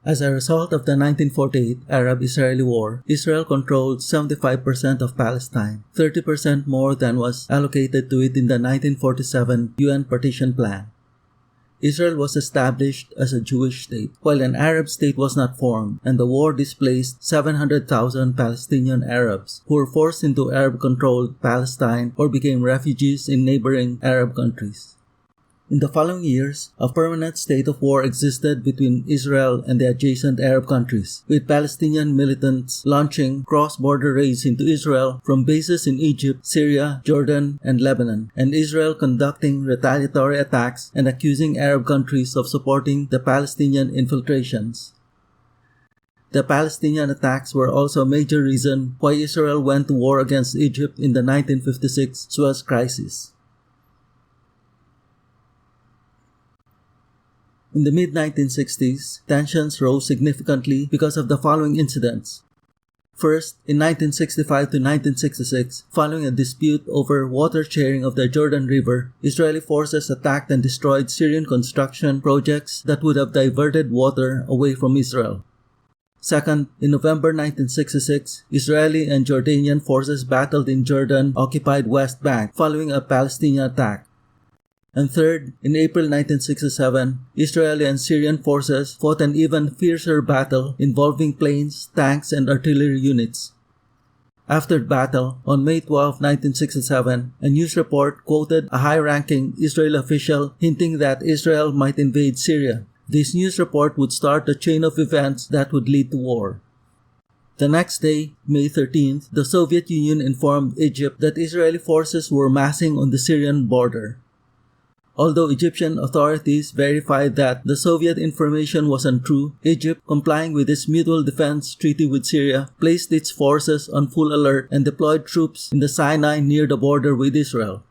As a result of the 1948 Arab-Israeli War, Israel controlled 75% of Palestine, 30% more than was allocated to it in the 1947 UN Partition Plan. Israel was established as a Jewish state, while an Arab state was not formed, and the war displaced 700,000 Palestinian Arabs who were forced into Arab-controlled Palestine or became refugees in neighboring Arab countries. In the following years, a permanent state of war existed between Israel and the adjacent Arab countries, with Palestinian militants launching cross-border raids into Israel from bases in Egypt, Syria, Jordan, and Lebanon, and Israel conducting retaliatory attacks and accusing Arab countries of supporting the Palestinian infiltrations. The Palestinian attacks were also a major reason why Israel went to war against Egypt in the 1956 Suez Crisis. In the mid-1960s, tensions rose significantly because of the following incidents. First, in 1965 to 1966, following a dispute over water sharing of the Jordan River, Israeli forces attacked and destroyed Syrian construction projects that would have diverted water away from Israel. Second, in November 1966, Israeli and Jordanian forces battled in Jordan-occupied West Bank following a Palestinian attack. And third, in April 1967, Israeli and Syrian forces fought an even fiercer battle involving planes, tanks, and artillery units. After the battle, on May 12, 1967, a news report quoted a high-ranking Israeli official hinting that Israel might invade Syria. This news report would start a chain of events that would lead to war. The next day, May 13th, the Soviet Union informed Egypt that Israeli forces were massing on the Syrian border. Although Egyptian authorities verified that the Soviet information was untrue, Egypt, complying with its mutual defense treaty with Syria, placed its forces on full alert and deployed troops in the Sinai near the border with Israel.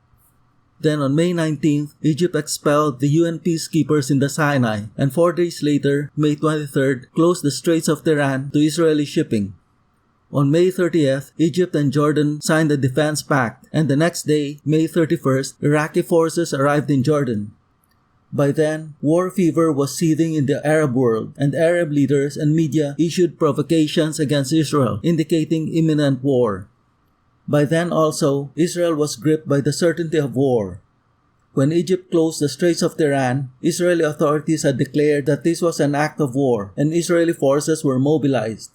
Then on May 19th, Egypt expelled the UN peacekeepers in the Sinai, and 4 days later, May 23rd, closed the Straits of Tiran to Israeli shipping. On May 30th, Egypt and Jordan signed the defense pact, and the next day, May 31st, Iraqi forces arrived in Jordan. By then, war fever was seething in the Arab world, and Arab leaders and media issued provocations against Israel, indicating imminent war. By then also, Israel was gripped by the certainty of war. When Egypt closed the Straits of Tiran, Israeli authorities had declared that this was an act of war, and Israeli forces were mobilized.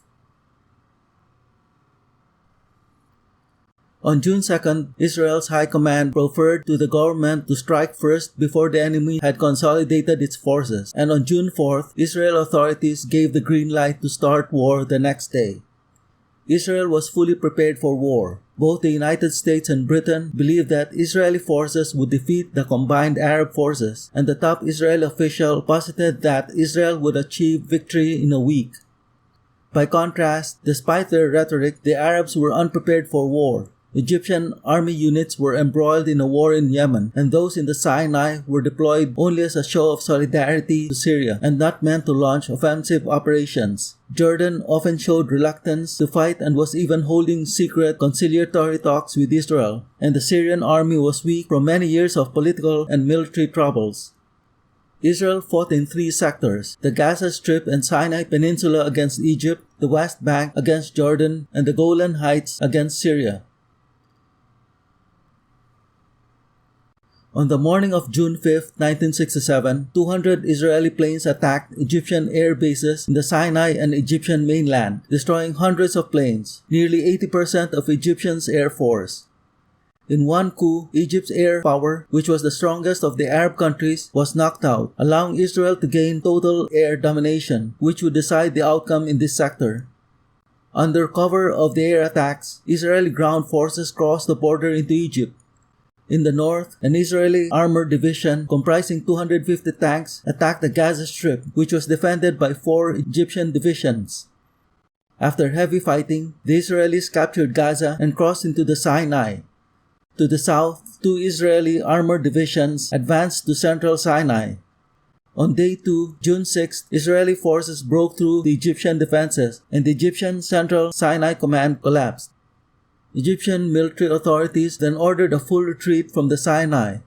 On June 2nd, Israel's high command proffered to the government to strike first before the enemy had consolidated its forces, and on June 4th, Israel authorities gave the green light to start war the next day. Israel was fully prepared for war. Both the United States and Britain believed that Israeli forces would defeat the combined Arab forces, and the top Israeli official posited that Israel would achieve victory in a week. By contrast, despite their rhetoric, the Arabs were unprepared for war. Egyptian army units were embroiled in a war in Yemen, and those in the Sinai were deployed only as a show of solidarity to Syria and not meant to launch offensive operations. Jordan often showed reluctance to fight and was even holding secret conciliatory talks with Israel, and the Syrian army was weak from many years of political and military troubles. Israel fought in 3 sectors: the Gaza Strip and Sinai Peninsula against Egypt, the West Bank against Jordan, and the Golan Heights against Syria. On the morning of June 5, 1967, 200 Israeli planes attacked Egyptian air bases in the Sinai and Egyptian mainland, destroying hundreds of planes, nearly 80% of Egyptian's air force. In one coup, Egypt's air power, which was the strongest of the Arab countries, was knocked out, allowing Israel to gain total air domination, which would decide the outcome in this sector. Under cover of the air attacks, Israeli ground forces crossed the border into Egypt. In the north, an Israeli armored division comprising 250 tanks attacked the Gaza Strip, which was defended by 4 Egyptian divisions. After heavy fighting, the Israelis captured Gaza and crossed into the Sinai. To the south, 2 Israeli armored divisions advanced to central Sinai. On day 2, June 6, Israeli forces broke through the Egyptian defenses, and the Egyptian Central Sinai Command collapsed. Egyptian military authorities then ordered a full retreat from the Sinai.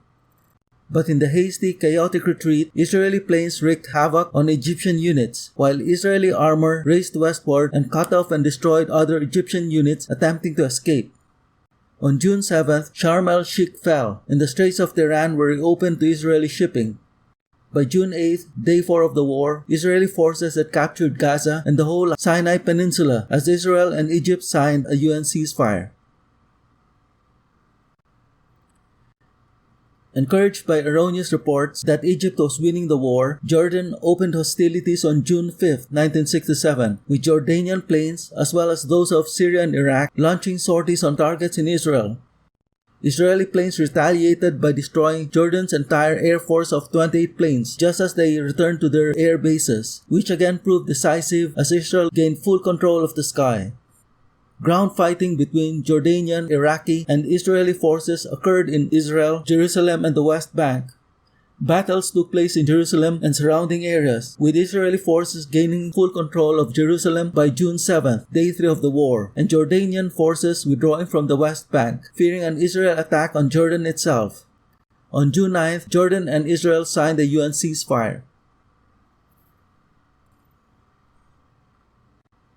But in the hasty, chaotic retreat, Israeli planes wreaked havoc on Egyptian units, while Israeli armor raced westward and cut off and destroyed other Egyptian units attempting to escape. On June 7th, Sharm el-Sheikh fell, and the Straits of Tiran were reopened to Israeli shipping. By June 8th, day 4 of the war, Israeli forces had captured Gaza and the whole Sinai Peninsula as Israel and Egypt signed a UN ceasefire. Encouraged by erroneous reports that Egypt was winning the war, Jordan opened hostilities on June 5, 1967, with Jordanian planes as well as those of Syria and Iraq launching sorties on targets in Israel. Israeli planes retaliated by destroying Jordan's entire air force of 28 planes just as they returned to their air bases, which again proved decisive as Israel gained full control of the sky. Ground fighting between Jordanian, Iraqi, and Israeli forces occurred in Israel, Jerusalem, and the West Bank. Battles took place in Jerusalem and surrounding areas, with Israeli forces gaining full control of Jerusalem by June 7th, day 3 of the war, and Jordanian forces withdrawing from the West Bank, fearing an Israel attack on Jordan itself. On June 9th, Jordan and Israel signed a UN ceasefire.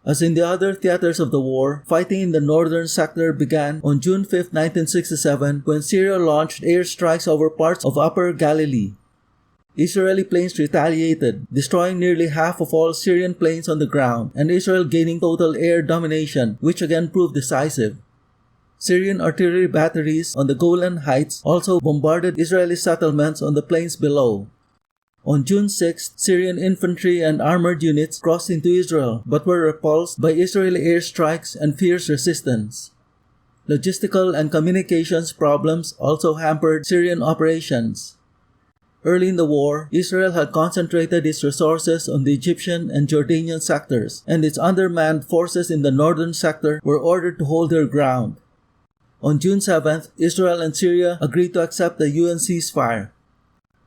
As in the other theaters of the war, fighting in the northern sector began on June 5, 1967, when Syria launched airstrikes over parts of Upper Galilee. Israeli planes retaliated, destroying nearly half of all Syrian planes on the ground, and Israel gaining total air domination, which again proved decisive. Syrian artillery batteries on the Golan Heights also bombarded Israeli settlements on the plains below. On June 6, Syrian infantry and armored units crossed into Israel but were repulsed by Israeli airstrikes and fierce resistance. Logistical and communications problems also hampered Syrian operations. Early in the war, Israel had concentrated its resources on the Egyptian and Jordanian sectors, and its undermanned forces in the northern sector were ordered to hold their ground. On June 7th, Israel and Syria agreed to accept the UN ceasefire.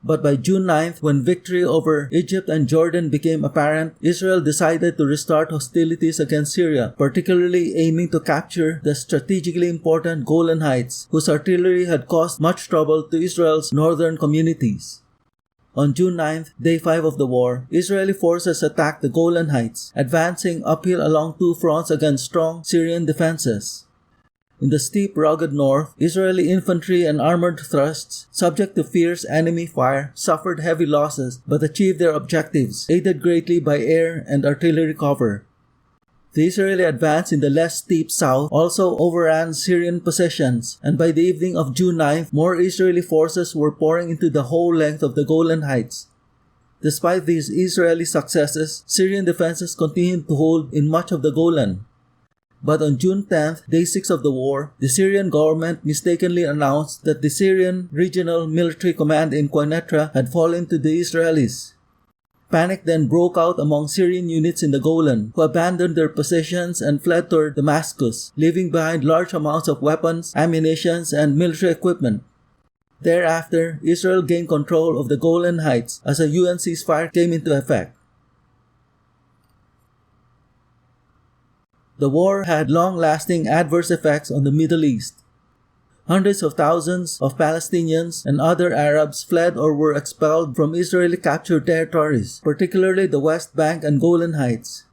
But by June 9th, when victory over Egypt and Jordan became apparent, Israel decided to restart hostilities against Syria, particularly aiming to capture the strategically important Golan Heights, whose artillery had caused much trouble to Israel's northern communities. On June 9th, day 5 of the war, Israeli forces attacked the Golan Heights, advancing uphill along two fronts against strong Syrian defenses. In the steep, rugged north, Israeli infantry and armored thrusts, subject to fierce enemy fire, suffered heavy losses but achieved their objectives, aided greatly by air and artillery cover. The Israeli advance in the less steep south also overran Syrian positions, and by the evening of June 9th, more Israeli forces were pouring into the whole length of the Golan Heights. Despite these Israeli successes, Syrian defenses continued to hold in much of the Golan. But on June 10th, day 6 of the war, the Syrian government mistakenly announced that the Syrian Regional Military Command in Quneitra had fallen to the Israelis. Panic then broke out among Syrian units in the Golan, who abandoned their positions and fled toward Damascus, leaving behind large amounts of weapons, ammunition, and military equipment. Thereafter, Israel gained control of the Golan Heights as a UN ceasefire came into effect. The war had long-lasting adverse effects on the Middle East. Hundreds of thousands of Palestinians and other Arabs fled or were expelled from Israeli-captured territories, particularly the West Bank and Golan Heights.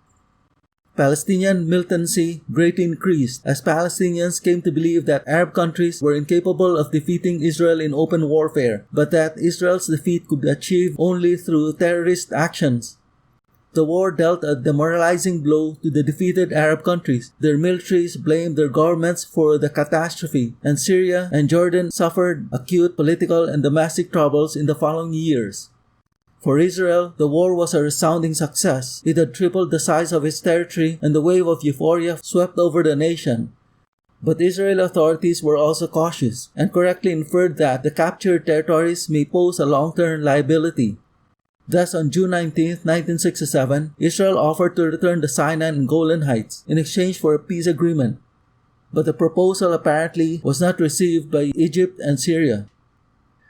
Palestinian militancy greatly increased as Palestinians came to believe that Arab countries were incapable of defeating Israel in open warfare, but that Israel's defeat could be achieved only through terrorist actions. The war dealt a demoralizing blow to the defeated Arab countries. Their militaries blamed their governments for the catastrophe, and Syria and Jordan suffered acute political and domestic troubles in the following years. For Israel, the war was a resounding success. It had tripled the size of its territory, and the wave of euphoria swept over the nation. But Israeli authorities were also cautious, and correctly inferred that the captured territories may pose a long-term liability. Thus, on June 19, 1967, Israel offered to return the Sinai and Golan Heights in exchange for a peace agreement. But the proposal apparently was not received by Egypt and Syria.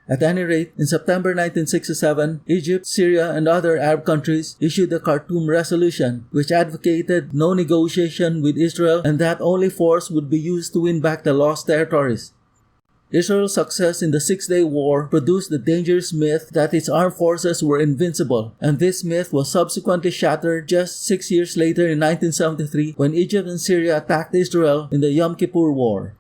At any rate, in September 1967, Egypt, Syria, and other Arab countries issued the Khartoum Resolution, which advocated no negotiation with Israel and that only force would be used to win back the lost territories. Israel's success in the Six-Day War produced the dangerous myth that its armed forces were invincible, and this myth was subsequently shattered just 6 years later in 1973 when Egypt and Syria attacked Israel in the Yom Kippur War.